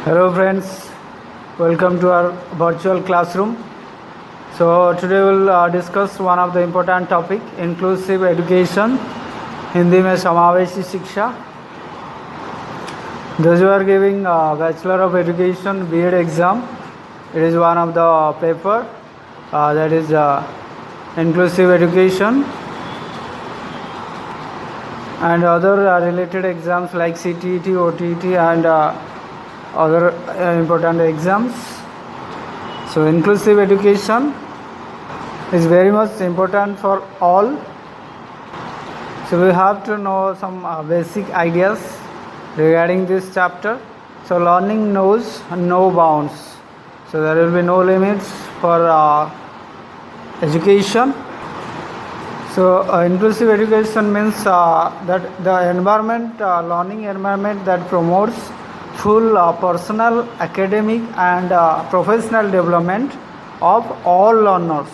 Hello friends, welcome to our virtual classroom. So today we'll discuss one of the important topic, inclusive education. Hindi में समावेशी शिक्षा. Those who are giving Bachelor of Education B.Ed exam, it is one of the paper that is inclusive education, and other related exams like CTET, OTET, and other important exams. So inclusive education is very much important for all. So we have to know some basic ideas regarding this chapter. So learning knows no bounds. So there will be no limits for education. So inclusive education means that the environment, learning environment that promotes full personal, academic and professional development of all learners,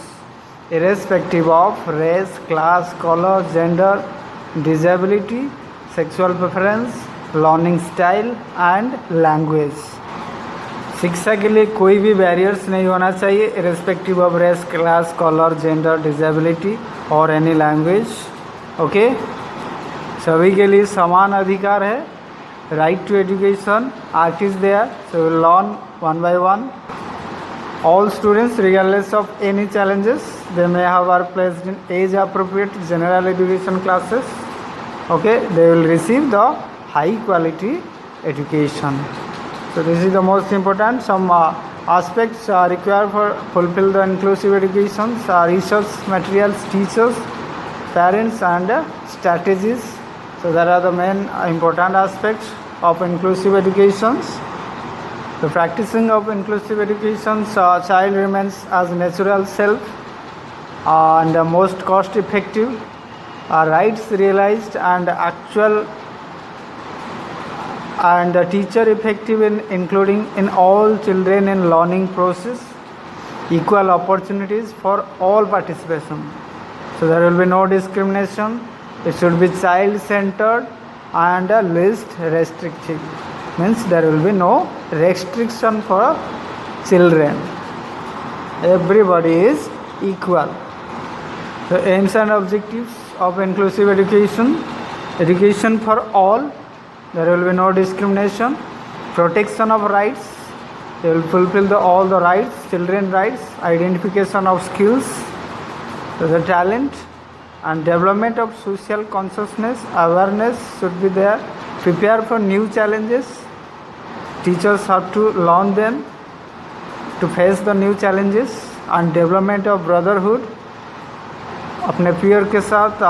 irrespective of race, class, color, gender, disability, sexual preference, learning style and language. शिक्षा के लिए कोई भी barriers नहीं होना चाहिए, irrespective of race, class, colour, gender, disability और any language. Okay, सभी के लिए समान अधिकार है. Right to education act is there, so will learn one by one. All students, regardless of any challenges they may have, are placed in age appropriate general education classes. Okay, they will receive the high quality education. So this is the most important. Some aspects are required for fulfill the inclusive education: research materials, teachers, parents and strategies. So there are the main important aspects of inclusive education. The practicing of inclusive education, child remains as natural self and most cost effective, rights realized and actual, and teacher effective in including in all children in learning process, equal opportunities for all participation. So there will be no discrimination. It should be child centered and least restrictive, means there will be no restriction for children. Everybody is equal. The aims and objectives of inclusive education: education for all, there will be no discrimination, protection of rights, they will fulfill all the rights, children rights, identification of skills, the talent and development of social consciousness, awareness should be there, prepare for new challenges. Teachers have to learn them to face the new challenges, and development of brotherhood, अपने peer के साथ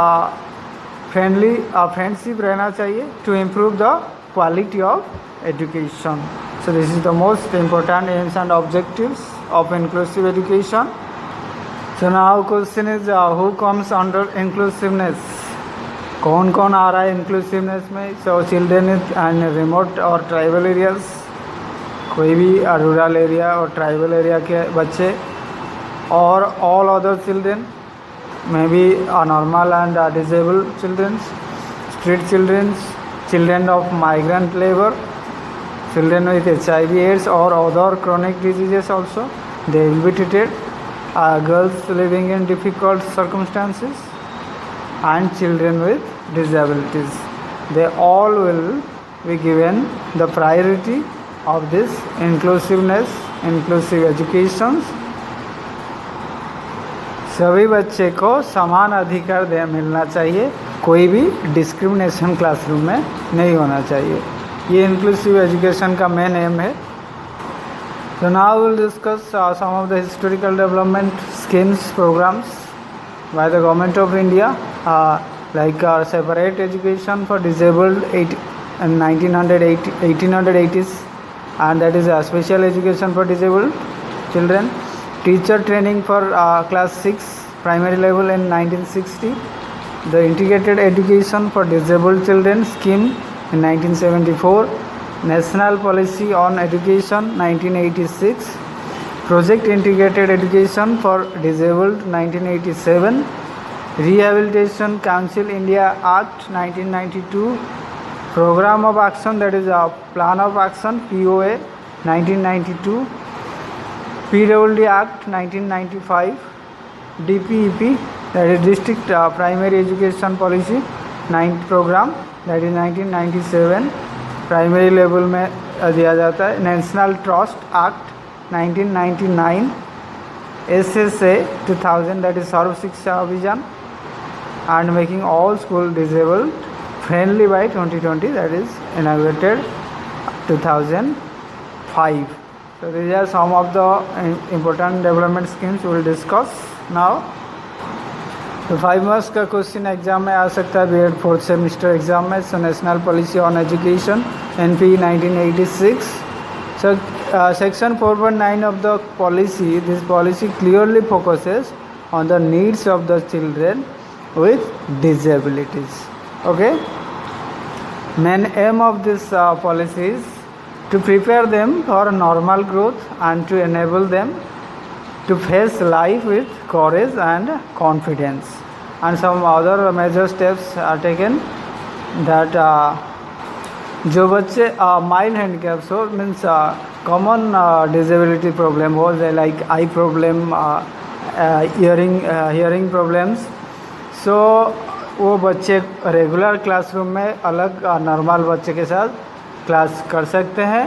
friendly friendship रहना चाहिए to improve the quality of education. So this is the most important aims and objectives of inclusive education. So now question is who comes under inclusiveness? कौन कौन आ रहा है inclusiveness में? सो चिल्ड्रेन एंड रिमोट और tribal areas, कोई भी rural area और tribal area के बच्चे, और all other children may be normal and disable childrens, street childrens, children of migrant labour, children with HIV AIDS और other chronic diseases also, they will be treated. Girls living in difficult circumstances and children with disabilities, they all will be given the priority of this inclusiveness, inclusive education. सभी बच्चे को समान अधिकार मिलना चाहिए, कोई भी डिस्क्रिमिनेशन क्लासरूम में नहीं होना चाहिए. ये इंक्लूसिव एजुकेशन का मेन एम है. So now we will discuss some of the historical development schemes, programs by the government of India, like separate education for disabled in 1880s, and that is a special education for disabled children. Teacher training for class 6 primary level in 1960. The integrated education for disabled children scheme in 1974. National policy on education 1986. Project integrated education for disabled 1987. Rehabilitation Council India Act 1992. Program of action, that is a plan of action POA 1992, PWD Act 1995, DPEP, that is District Primary Education Policy 9th Program, that is 1997, primary level में दिया जाता है. National trust act 1999, SSA 2000, that is सर्व शिक्षा अभियान, and making all school disabled friendly by 2020, that is inaugurated 2005. So these are some of the important development schemes we will discuss now. तो 5 marks का question exam में आ सकता है B.Ed 4th semester exam में. So national policy on education NP 1986. So section 4.9 of the policy, this policy clearly focuses on the needs of the children with disabilities. Okay, main aim of this policy is to prepare them for normal growth and to enable them to face life with courage and confidence. And some other major steps are taken that जो बच्चे mild handicaps हो, means common disability problem हो, like eye problem, hearing problems, so वो बच्चे regular classroom में अलग normal बच्चे के साथ क्लास कर सकते हैं.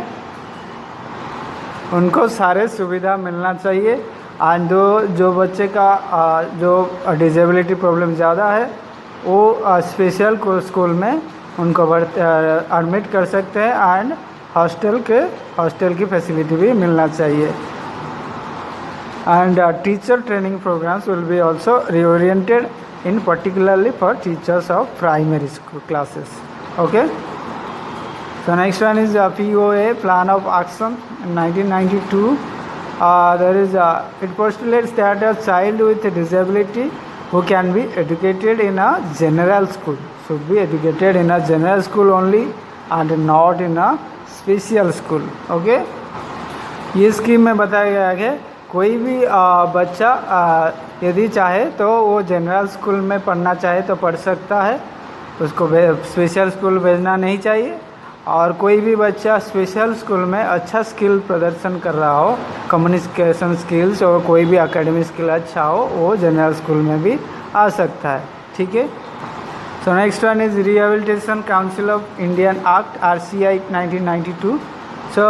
उनको सारे सुविधा मिलना चाहिए. एंड जो बच्चे का जो डिसेबिलिटी प्रॉब्लम ज़्यादा है वो स्पेशल स्कूल में उनको एडमिट कर सकते हैं. एंड हॉस्टल की फैसिलिटी भी मिलना चाहिए. And teacher training programmes will be also reoriented in particularly for teachers of primary school classes. Okay, so next one is POA, plan of action in 1992. There is it postulates that a child with a disability who can be educated in a general school should be educated in a general school only and not in a special school. Okay, ये scheme में बताया गया है कि कोई भी बच्चा यदि चाहे तो वो जनरल स्कूल में पढ़ना चाहे तो पढ़ सकता है, उसको स्पेशल स्कूल भेजना नहीं चाहिए. और कोई भी बच्चा स्पेशल स्कूल में अच्छा स्किल प्रदर्शन कर रहा हो, कम्युनिकेशन स्किल्स और कोई भी एकेडमिक स्किल अच्छा हो, वो जनरल स्कूल में भी आ सकता है. ठीक है. So next one is rehabilitation council of Indian act RCI 1992. So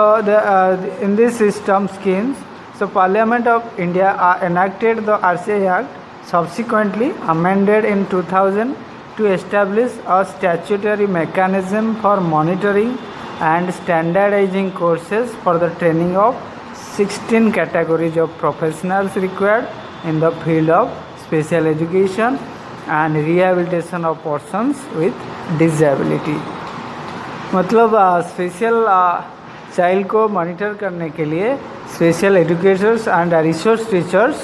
in this system schemes, so Parliament of India enacted the RCI Act, subsequently amended in 2000 to establish a statutory mechanism for monitoring and standardizing courses for the training of 16 categories of professionals required in the field of special education and rehabilitation of persons with disability. मतलब special child को monitor करने के लिए special educators and resource teachers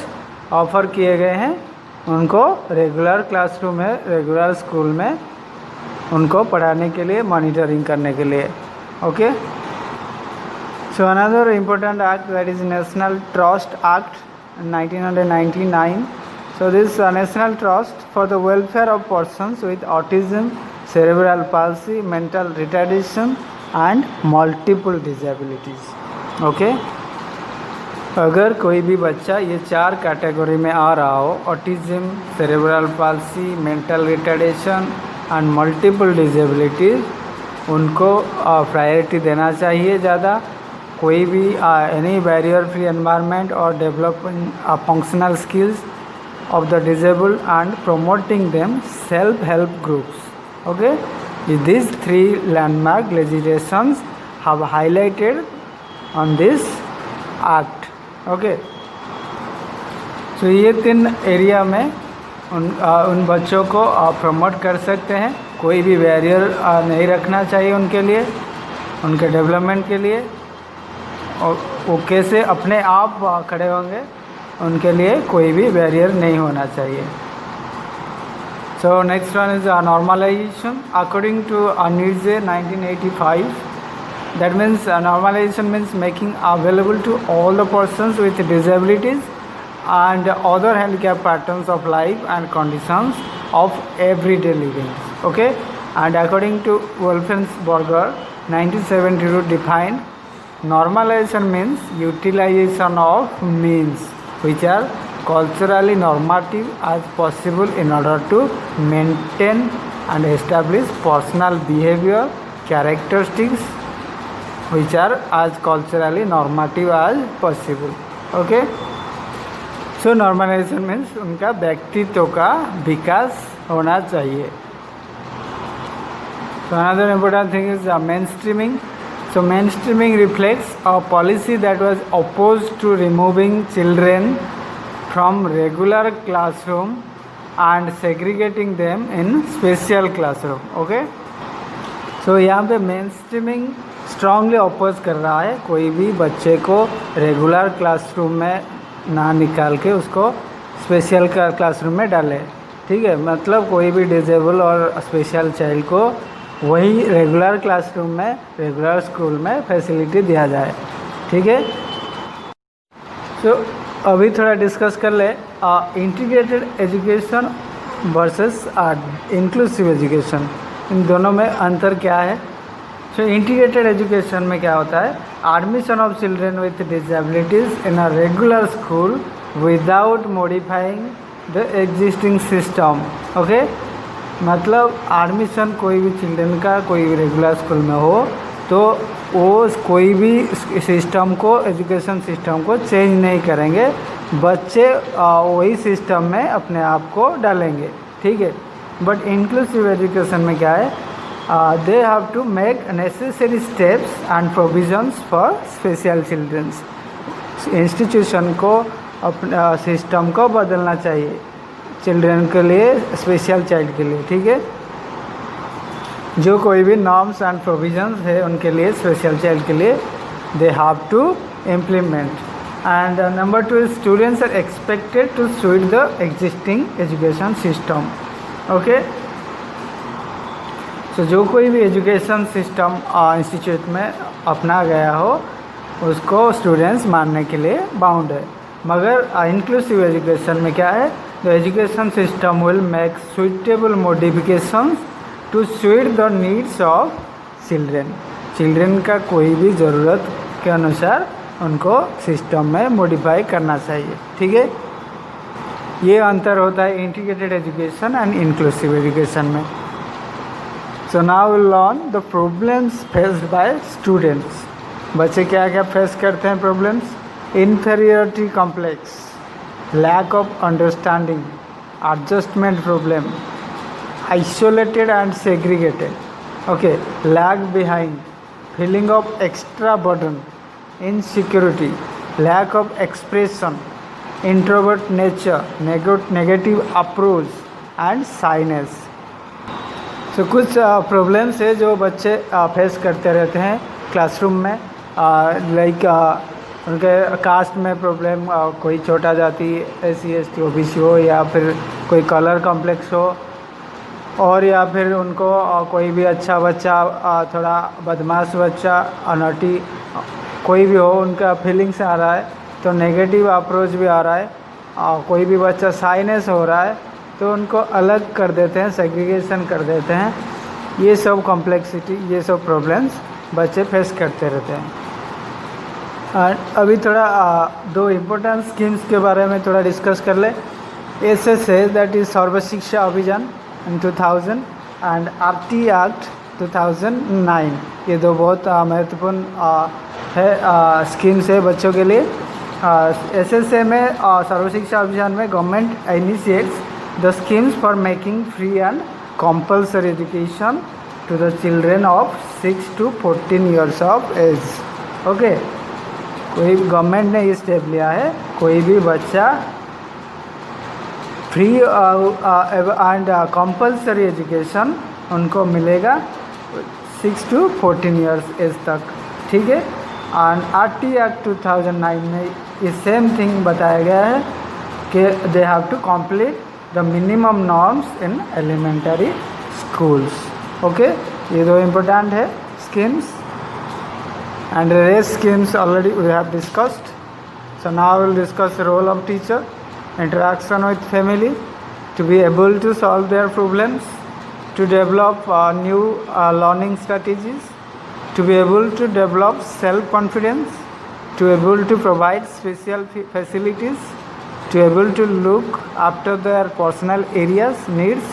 offer किए गए हैं. उनको regular classroom में, रेगुलर स्कूल में उनको पढ़ाने के लिए, मॉनिटरिंग करने के लिए. Okay, so another important act that is national trust act 1999. So this national trust for the welfare of persons with autism, cerebral palsy, mental retardation and multiple disabilities. Okay, अगर कोई भी बच्चा ये 4 कैटेगरी में आ रहा हो, autism, cerebral palsy, mental retardation and multiple disabilities, उनको priority देना चाहिए ज़्यादा. कोई भी एनी बैरियर फ्री एनवायरनमेंट और developing functional skills of the disabled and promoting them self help groups. Okay, these 3 landmark legislations have highlighted on this act. Okay, तो ये 3 area में उन बच्चों को प्रमोट कर सकते हैं. कोई भी बैरियर नहीं रखना चाहिए उनके लिए, उनके डेवलपमेंट के लिए, और वो कैसे अपने आप खड़े होंगे, उनके लिए कोई भी बैरियर नहीं होना चाहिए. So next one is normalization according to NIRSE 1985. That means normalization means making available to all the persons with disabilities and other handicap patterns of life and conditions of everyday living. Okay, and according to Wolfensberger 1972 defined Normalization means utilization of means which are culturally normative as possible in order to maintain and establish personal behavior characteristics which are as culturally normative as possible. Okay, so normalization means उनका व्यक्तित्व का विकास होना चाहिए. So another important thing is mainstreaming. So mainstreaming reflects a policy that was opposed to removing children from regular classroom and segregating them in special classroom. Okay. So यहाँ पे mainstreaming strongly oppose कर रहा है कोई भी बच्चे को regular classroom में ना निकाल के उसको स्पेशल क्लासरूम में डाले. ठीक है, मतलब कोई भी डिजेबल और स्पेशल चाइल्ड को वही रेगुलर क्लासरूम में रेगुलर स्कूल में फैसिलिटी दिया जाए. ठीक है, तो अभी थोड़ा डिस्कस कर ले integrated education versus inclusive education, इन दोनों में अंतर क्या है. सो इंटीग्रेटेड एजुकेशन में क्या होता है, admission of children with disabilities in a regular school without modifying the existing system. Okay, मतलब एडमिशन कोई भी चिल्ड्रन का कोई भी रेगुलर स्कूल में हो तो वो कोई भी सिस्टम को एजुकेशन सिस्टम को चेंज नहीं करेंगे, बच्चे वही सिस्टम में अपने आप को डालेंगे. ठीक है, बट इंक्लूसिव एजुकेशन में क्या है, they have to make necessary steps and provisions for special childrens. Institution को अपने सिस्टम को बदलना चाहिए चिल्ड्रन के लिए, स्पेशल चाइल्ड के लिए. ठीक है, जो कोई भी नॉर्म्स एंड प्रोविजंस है उनके लिए स्पेशल चाइल्ड के लिए they have to implement. And number 2 is students are expected to sweet the existing education system. Okay, so जो कोई भी एजुकेशन सिस्टम इंस्टीट्यूट में अपना गया हो उसको स्टूडेंट्स मानने के लिए बाउंड है. मगर इंक्लूसिव एजुकेशन में क्या है, the education system will make suitable modifications to sweet the needs of children. Children का कोई भी ज़रूरत के अनुसार उनको सिस्टम में मॉडिफाई करना चाहिए. ठीक है, ये अंतर होता है integrated education and inclusive education में. So now will learn the problems faced by students. बच्चे क्या क्या फेस करते हैं problems. Inferiority complex, lack of understanding, adjustment problem, isolated and segregated. Okay, lag behind, feeling of extra burden, insecurity, lack of expression, introvert nature, negative approach and shyness. So कुछ problems है जो बच्चे face करते रहते हैं classroom में. Like उनके cast में प्रॉब्लम, कोई छोटा जाति SC ST OBC हो या फिर कोई कलर कॉम्प्लेक्स हो, और या फिर उनको कोई भी अच्छा बच्चा थोड़ा बदमाश बच्चा अनोटी कोई भी हो उनका फीलिंग्स आ रहा है तो नेगेटिव अप्रोच भी आ रहा है. कोई भी बच्चा साइनेस हो रहा है तो उनको अलग कर देते हैं, सेग्रीगेशन कर देते हैं. ये सब कॉम्प्लेक्सिटी, ये सब प्रॉब्लम्स बच्चे फेस करते रहते हैं. अभी थोड़ा दो इम्पोर्टेंट स्कीम्स के बारे में थोड़ा डिस्कस कर ले. SSA दैट इज़ सर्व शिक्षा अभियान इन 2000 एंड RT एक्ट 2009. ये दो बहुत महत्वपूर्ण है स्कीम्स है बच्चों के लिए. SSA में सर्व शिक्षा अभियान में government initiates the schemes for making free and compulsory education to the children of 6 to 14 years of age. Okay, कोई गवर्नमेंट ने ये स्टेप लिया है, कोई भी बच्चा फ्री एंड कंपल्सरी एजुकेशन उनको मिलेगा 6 to 14 years एज तक. ठीक है, एंड RT एक्ट 2009 में ये सेम थिंग बताया गया है कि they have to complete the minimum norms in elementary schools. Okay, ये दो इम्पोर्टेंट है schemes. And race schemes already we have discussed. So now we will discuss the role of teacher, interaction with family, to be able to solve their problems, to develop new learning strategies, to be able to develop self-confidence, to be able to provide special facilities, to be able to look after their personal areas, needs,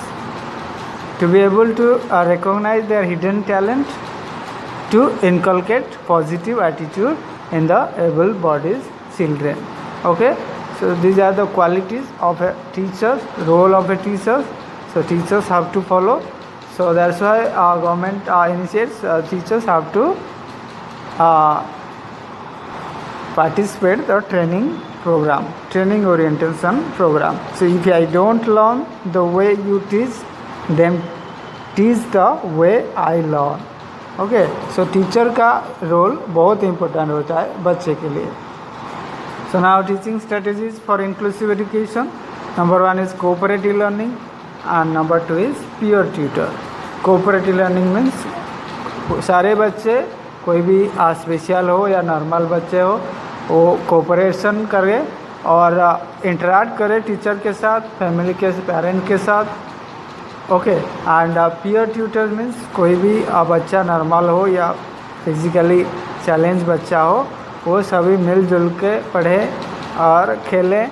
to be able to recognize their hidden talent, to inculcate positive attitude in the able-bodied children. Okay, so these are the qualities of a teacher, role of a teacher. So teachers have to follow. So that's why our government initiates teachers have to participate the training program, training orientation program. So if I don't learn the way you teach, then teach the way I learn. Okay, so teacher का role बहुत important होता है बच्चे के लिए. So now teaching strategies for inclusive education. Number 1 is cooperative learning and number 2 is peer tutor. Cooperative learning means सारे बच्चे, कोई भी स्पेशल हो या नॉर्मल बच्चे हो, वो कोऑपरेशन करे और इंटरेक्ट करे टीचर के साथ, फैमिली के पेरेंट के साथ. Okay, and peer tutor means कोई भी बच्चा नॉर्मल हो या फिजिकली चैलेंज बच्चा हो, वो सभी मिलजुल के पढ़े और खेलें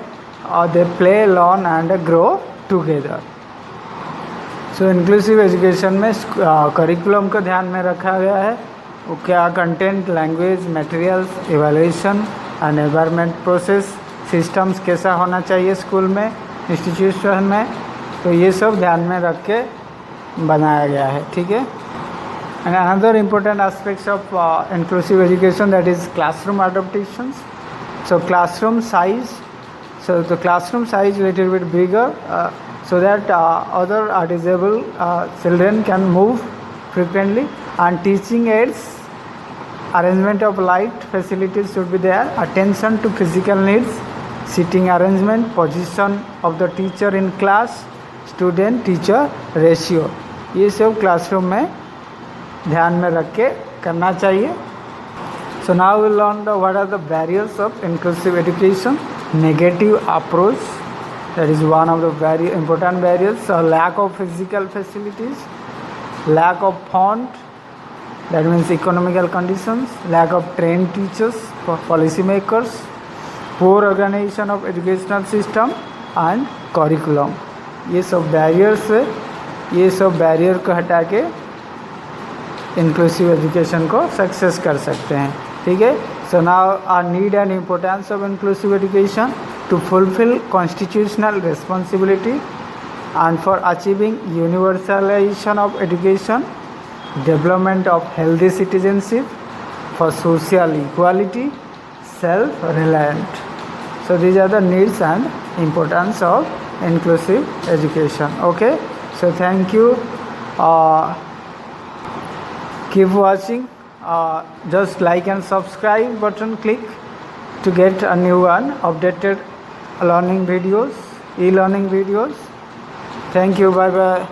और they play learn and grow together. So inclusive education में करिकुलम को ध्यान में रखा गया है. वो क्या content, language, materials, evaluation and environment process, systems कैसा होना चाहिए स्कूल में, इंस्टीट्यूशन में, तो ये सब ध्यान में रख के बनाया गया है. ठीक है. And another important aspects of inclusive education that is classroom adaptations. So classroom size, so the classroom size little bit bigger so that other disabled children can move frequently, and teaching aids, arrangement of light facilities should be there, attention to physical needs, seating arrangement, position of the teacher in class, student teacher ratio, ये सब classroom में ध्यान में रख के करना चाहिए. So now will learn the what are the barriers of inclusive education. Negative approach, that is one of the very important barriers. Lack of physical facilities, lack of fund, that means economical conditions, lack of train teachers, policy makers, poor organization of educational system and curriculum. ये सब barriers है. ये सब barrier को हटा के inclusive education को success कर सकते हैं. ठीक है. So now our need and importance of inclusive education to fulfil constitutional responsibility and for achieving universalization of education, development of healthy citizenship, for social equality, self reliant. So these are the needs and importance of inclusive education. Okay, so thank you. Keep watching. Just like and subscribe button click to get a new one, updated learning videos, e-learning videos. Thank you. Bye bye.